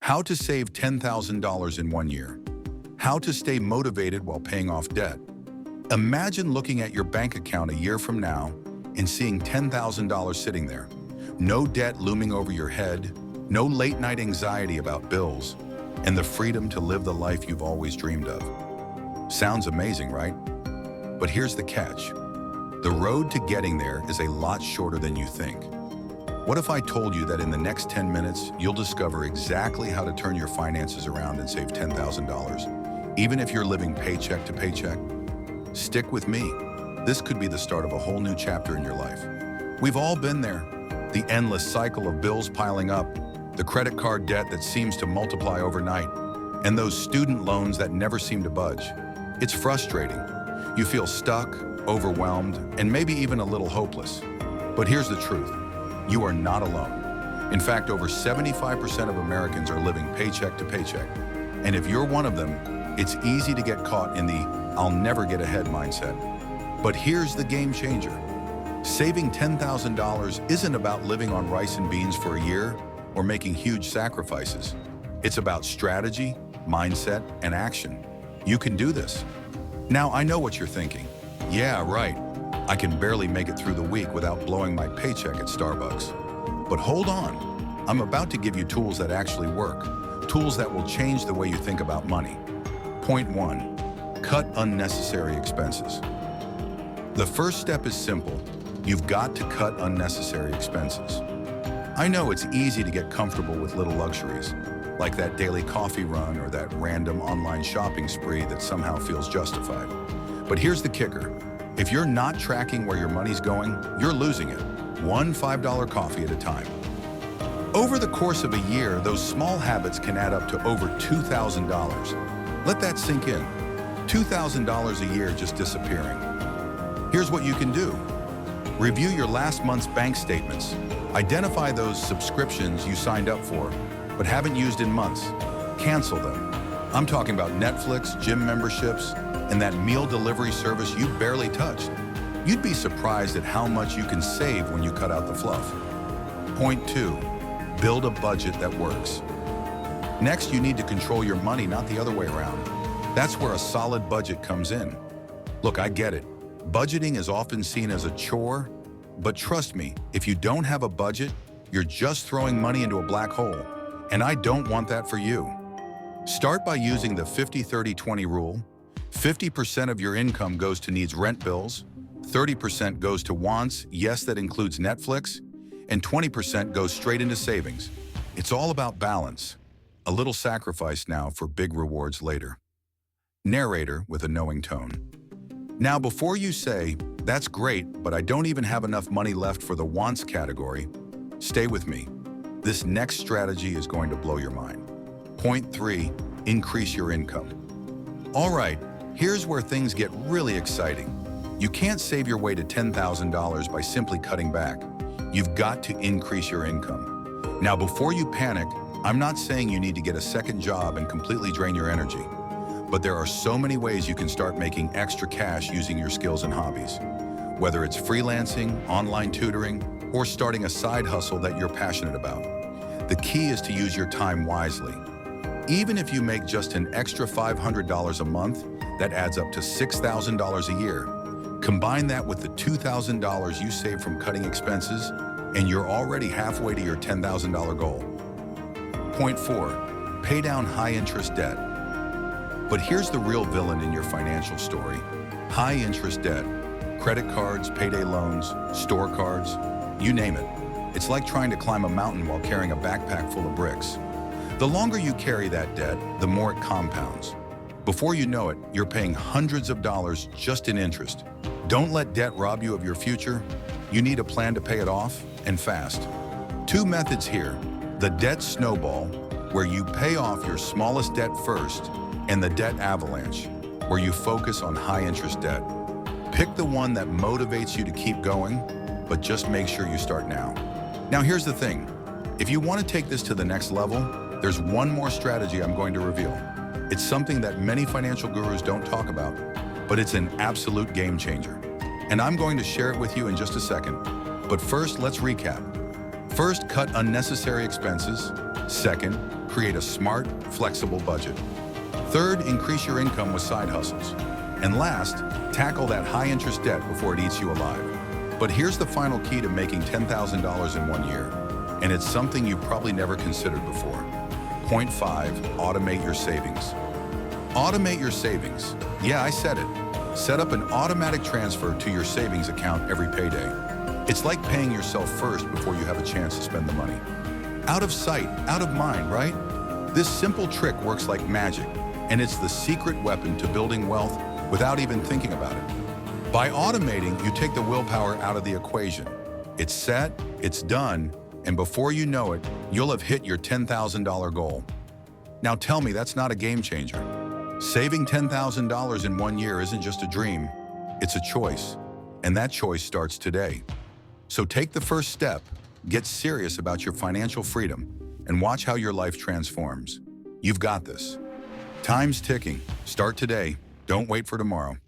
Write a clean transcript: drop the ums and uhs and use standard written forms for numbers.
How to save $10,000 in 1 year. How to stay motivated while paying off debt. Imagine looking at your bank account a year from now and seeing $10,000 sitting there. No debt looming over your head, no late-night anxiety about bills, and the freedom to live the life you've always dreamed of. Sounds amazing, right? But here's the catch. The road to getting there is a lot shorter than you think. What if I told you that in the next 10 minutes, you'll discover exactly how to turn your finances around and save $10,000, even if you're living paycheck to paycheck? Stick with me. This could be the start of a whole new chapter in your life. We've all been there. The endless cycle of bills piling up, the credit card debt that seems to multiply overnight, and those student loans that never seem to budge. It's frustrating. You feel stuck, overwhelmed, and maybe even a little hopeless. But here's the truth. You are not alone. In fact, over 75% of Americans are living paycheck to paycheck. And if you're one of them, it's easy to get caught in the "I'll never get ahead" mindset. But here's the game changer. Saving $10,000 isn't about living on rice and beans for a year or making huge sacrifices. It's about strategy, mindset, and action. You can do this. Now, I know what you're thinking. Yeah, right. I can barely make it through the week without blowing my paycheck at Starbucks. But hold on. I'm about to give you tools that actually work. Tools that will change the way you think about money. Point 1. Cut unnecessary expenses. The first step is simple. You've got to cut unnecessary expenses. I know it's easy to get comfortable with little luxuries, like that daily coffee run or that random online shopping spree that somehow feels justified. But here's the kicker. If you're not tracking where your money's going, you're losing it, one $5 coffee at a time. Over the course of a year, those small habits can add up to over $2,000. Let that sink in. $2,000 a year just disappearing. Here's what you can do. Review your last month's bank statements. Identify those subscriptions you signed up for, but haven't used in months. Cancel them. I'm talking about Netflix, gym memberships, and that meal delivery service you barely touched. You'd be surprised at how much you can save when you cut out the fluff. Point 2, build a budget that works. Next, you need to control your money, not the other way around. That's where a solid budget comes in. Look, I get it. Budgeting is often seen as a chore, but trust me, if you don't have a budget, you're just throwing money into a black hole, and I don't want that for you. Start by using the 50-30-20 rule. 50% of your income goes to needs rent bills, 30% goes to wants, yes, that includes Netflix, and 20% goes straight into savings. It's all about balance. A little sacrifice now for big rewards later. Narrator with a knowing tone. Now, before you say, "That's great, but I don't even have enough money left for the wants category," stay with me. This next strategy is going to blow your mind. Point 3, increase your income. All right, here's where things get really exciting. You can't save your way to $10,000 by simply cutting back. You've got to increase your income. Now, before you panic, I'm not saying you need to get a second job and completely drain your energy. But there are so many ways you can start making extra cash using your skills and hobbies. Whether it's freelancing, online tutoring, or starting a side hustle that you're passionate about. The key is to use your time wisely. Even if you make just an extra $500 a month, that adds up to $6,000 a year. Combine that with the $2,000 you save from cutting expenses, and you're already halfway to your $10,000 goal. Point 4, pay down high-interest debt. But here's the real villain in your financial story. High-interest debt. Credit cards, payday loans, store cards, you name it. It's like trying to climb a mountain while carrying a backpack full of bricks. The longer you carry that debt, the more it compounds. Before you know it, you're paying hundreds of dollars just in interest. Don't let debt rob you of your future. You need a plan to pay it off, and fast. 2 methods here. The debt snowball, where you pay off your smallest debt first, and the debt avalanche, where you focus on high-interest debt. Pick the one that motivates you to keep going, but just make sure you start now. Now, here's the thing. If you want to take this to the next level, there's one more strategy I'm going to reveal. It's something that many financial gurus don't talk about, but it's an absolute game changer. And I'm going to share it with you in just a second. But first, let's recap. First, cut unnecessary expenses. Second, create a smart, flexible budget. Third, increase your income with side hustles. And last, tackle that high-interest debt before it eats you alive. But here's the final key to making $10,000 in 1 year, and it's something you probably never considered before. Point 5, automate your savings. Automate your savings. Yeah, I said it. Set up an automatic transfer to your savings account every payday. It's like paying yourself first before you have a chance to spend the money. Out of sight, out of mind, right? This simple trick works like magic, and it's the secret weapon to building wealth without even thinking about it. By automating, you take the willpower out of the equation. It's set, it's done, and before you know it, you'll have hit your $10,000 goal. Now tell me that's not a game changer. Saving $10,000 in 1 year isn't just a dream, it's a choice, and that choice starts today. So take the first step, get serious about your financial freedom, and watch how your life transforms. You've got this. Time's ticking. Start today. Don't wait for tomorrow.